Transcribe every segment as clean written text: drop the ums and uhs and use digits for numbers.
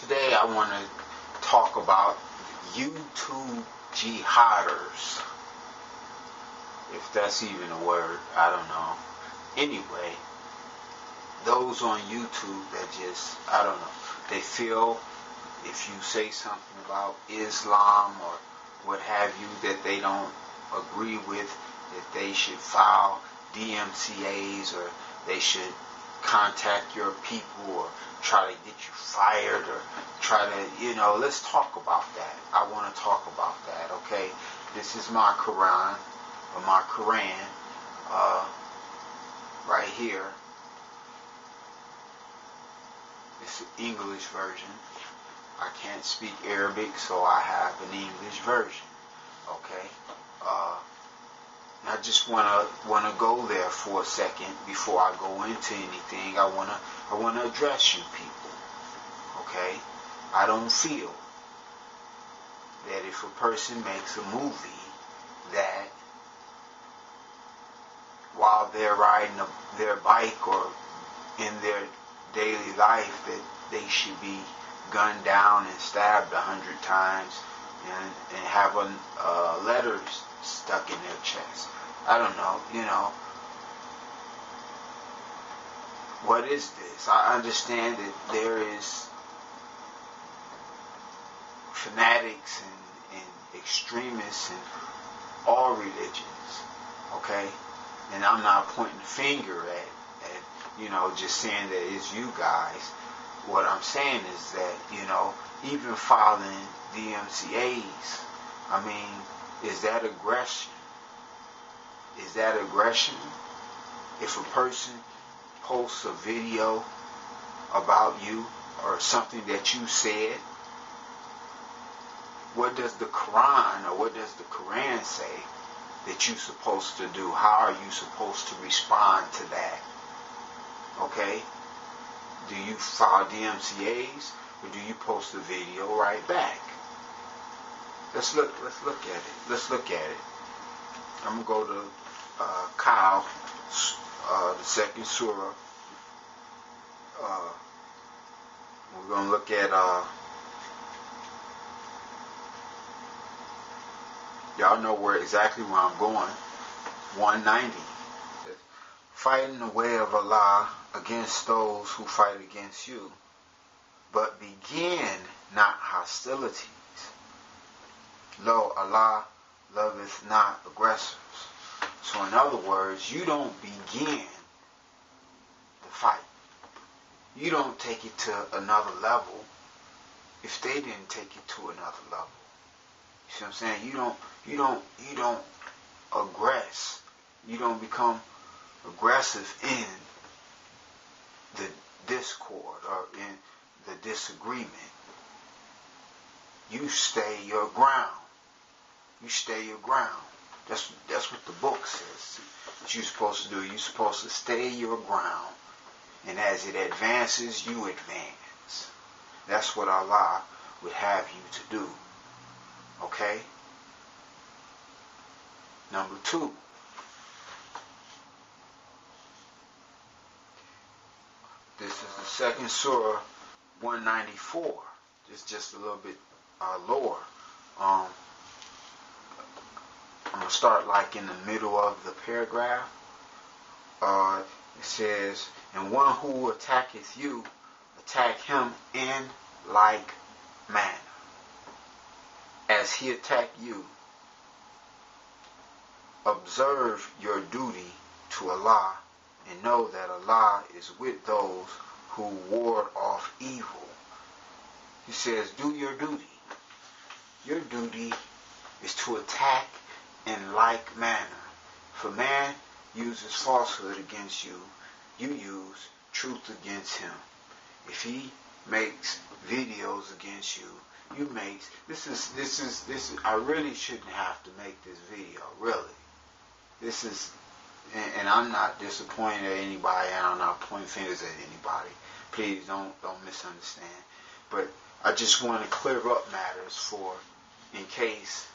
Today I want to talk about YouTube jihaders. If that's even a word, I don't know. Anyway, those on YouTube that just, I don't know, they feel if you say something about Islam or what have you that they don't agree with, that they should file DMCAs or they should contact your people or try to get you fired or try to, let's talk about that. I want to talk about that, okay? This is my Quran, or my Quran, right here. It's an English version. I can't speak Arabic, so I have an English version, okay? I just wanna go there for a second before I go into anything. I wanna address you people, okay? I don't feel that if a person makes a movie that while they're riding their bike or in their daily life that they should be gunned down and stabbed 100 times and have letters stuck in their chest. I don't know, what is this? I understand that there is fanatics and extremists in all religions, okay? And I'm not pointing the finger at just saying that it's you guys. What I'm saying is that, even filing DMCAs, is that aggression? Is that aggression? If a person posts a video about you or something that you said, what does the Quran or what does the Quran say that you're supposed to do? How are you supposed to respond to that? Okay? Do you file DMCAs or do you post the video right back? Let's look at it. I'm gonna go to Kyle, the second surah. We're gonna look at y'all know exactly where I'm going. 190. Fight in the way of Allah against those who fight against you, but begin not hostilities. Lo, Allah loveth not aggressors. So in other words, you don't begin the fight. You don't take it to another level if they didn't take it to another level. You see what I'm saying? You don't aggress. You don't become aggressive in the discord or in the disagreement. You stay your ground. You stay your ground. That's what the book says that you're supposed to do. You're supposed to stay your ground. And as it advances, you advance. That's what Allah would have you to do. Okay? Number 2. This is the second surah, 194. It's just a little bit lower. I'm going to start like in the middle of the paragraph. It says, and one who attacketh you, attack him in like manner as he attacked you. Observe your duty to Allah and know that Allah is with those who ward off evil. He says, do your duty. Your duty is to attack in like manner. If a man uses falsehood against you, you use truth against him. If he makes videos against you, you make this is I really shouldn't have to make this video, really. This is, and I'm not disappointed at anybody, and I'm not pointing fingers at anybody. Please don't misunderstand. But I just want to clear up matters for, in case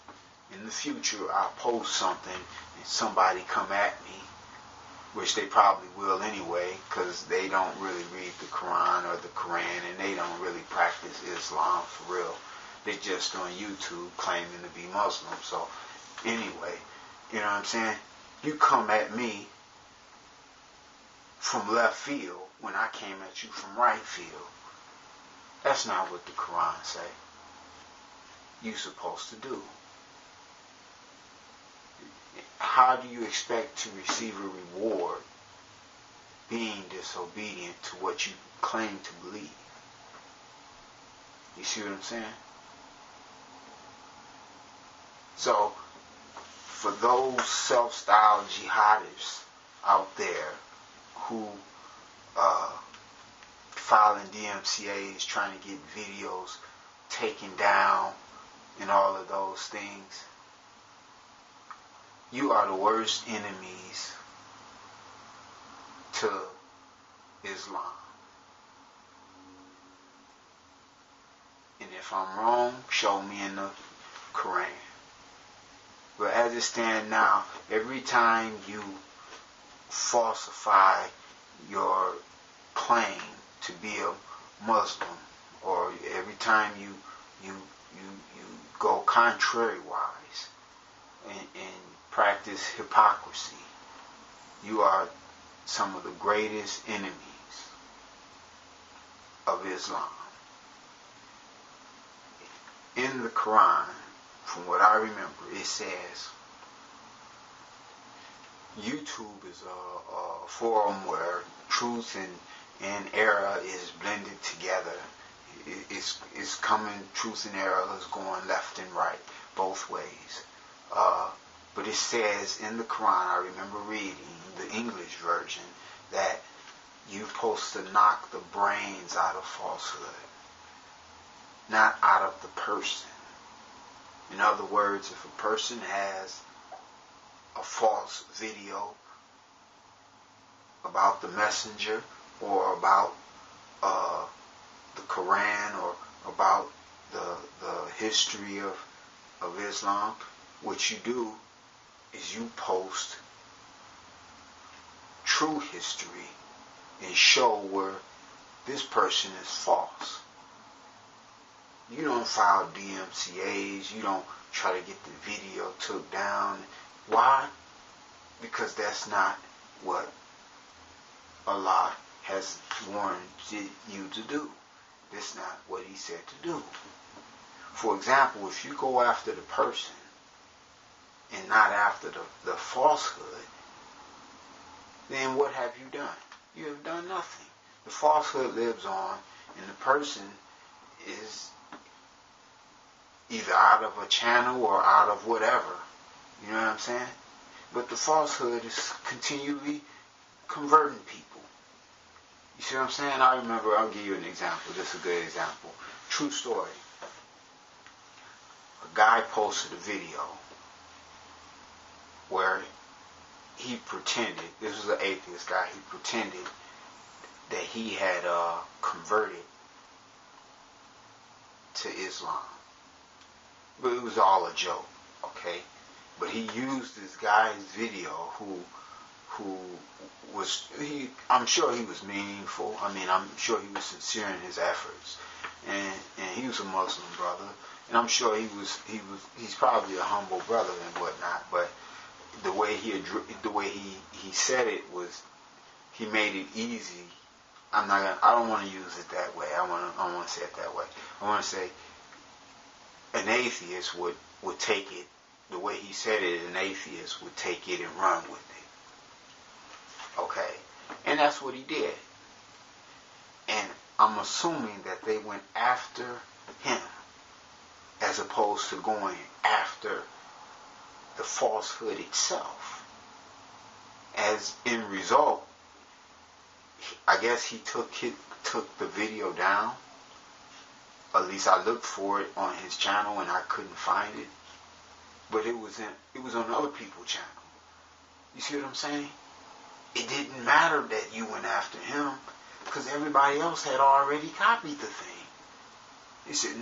in the future I post something and somebody come at me which they probably will anyway, because they don't really read the Quran or the Quran, and they don't really practice Islam for real. They're just on YouTube claiming to be Muslim. So anyway, you know what I'm saying? You come at me from left field when I came at you from right field. That's not what the Quran say you're supposed to do. How do you expect to receive a reward being disobedient to what you claim to believe? You see what I'm saying? So, for those self-styled jihadists out there who filing DMCAs, trying to get videos taken down and all of those things, you are the worst enemies to Islam. And if I'm wrong, show me in the Quran. But as it stands now, every time you falsify your claim to be a Muslim, or every time you go contrary-wise and practice hypocrisy, you are some of the greatest enemies of Islam. In the Quran, from what I remember, it says YouTube is a forum where truth and error is blended together. It's coming, truth and error is going left and right, both ways. But it says in the Quran, I remember reading the English version, that you're supposed to knock the brains out of falsehood, not out of the person. In other words, if a person has a false video about the messenger, or about the Quran, or about the history of Islam, what you do is you post true history and show where this person is false. You don't file DMCAs. You don't try to get the video took down. Why? Because that's not what Allah has warranted you to do. That's not what He said to do. For example, if you go after the person and not after the falsehood, then what have you done? You have done nothing. The falsehood lives on, and the person is either out of a channel or out of whatever. You know what I'm saying? But the falsehood is continually converting people. You see what I'm saying? I remember, I'll give you an example. This is a good example. True story. A guy posted a video where he pretended, this was an atheist guy, he pretended that he had converted to Islam. But it was all a joke, okay? But he used this guy's video who was, I'm sure he was meaningful. I mean, I'm sure he was sincere in his efforts. And he was a Muslim brother. And I'm sure he's probably a humble brother and whatnot. But the way he said it was, he made it easy. I don't want to use it that way. I want to say it that way. I want to say an atheist would take it, the way he said it, an atheist would take it and run with it. Okay? And that's what he did. And I'm assuming that they went after him as opposed to going after the falsehood itself. As in result, I guess he took the video down. At least I looked for it on his channel and I couldn't find it. But it was on other people's channel. You see what I'm saying? It didn't matter that you went after him, because everybody else had already copied the thing. He said,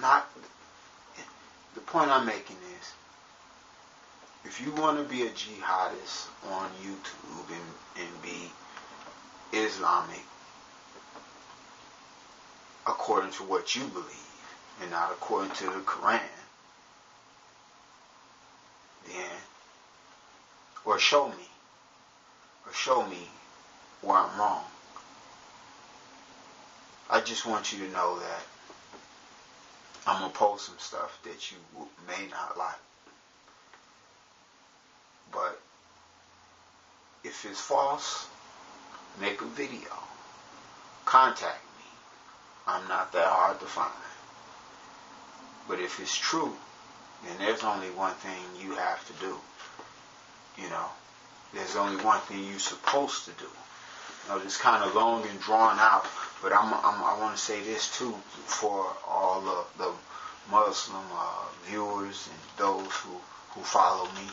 the point I'm making is, if you want to be a jihadist on YouTube and be Islamic according to what you believe and not according to the Quran, then, or show me where I'm wrong. I just want you to know that I'm going to post some stuff that you may not like. But if it's false, make a video. Contact me. I'm not that hard to find. But if it's true, then there's only one thing you have to do. You know, there's only one thing you're supposed to do. You know, it's kind of long and drawn out, but I want to say this too for all the Muslim viewers and those who follow me.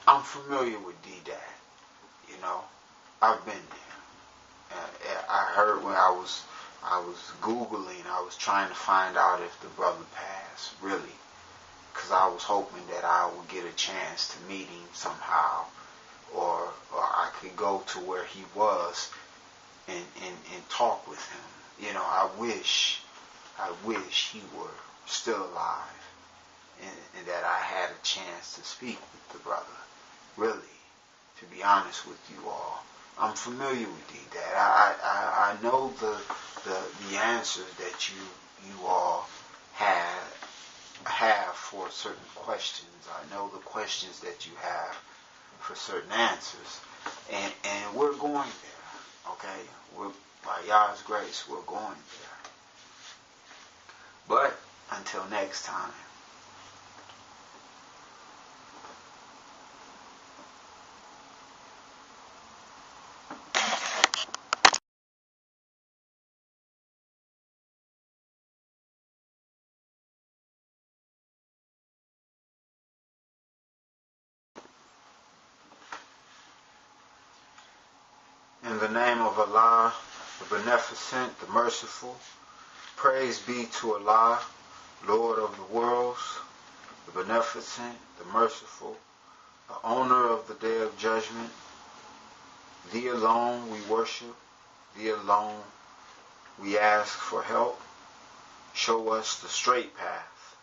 I'm familiar with D-Dad. You know, I've been there. I heard when I was Googling, I was trying to find out if the brother passed, really. Because I was hoping that I would get a chance to meet him somehow. Or I could go to where he was and talk with him. You know, I wish he were still alive and that I had a chance to speak with the brother. Really, to be honest with you all, I'm familiar with D-Dad. I know the answers that you all have for certain questions. I know the questions that you have for certain answers, and we're going there. Okay, by Yah's grace, we're going there. But until next time. In the name of Allah, the Beneficent, the Merciful, praise be to Allah, Lord of the worlds, the Beneficent, the Merciful, the Owner of the Day of Judgment. Thee alone we worship, Thee alone we ask for help. Show us the straight path,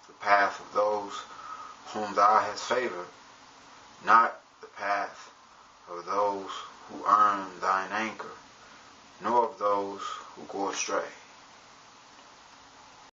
the path of those whom Thou hast favored, not the path of those who earn Thine anger, nor of those who go astray.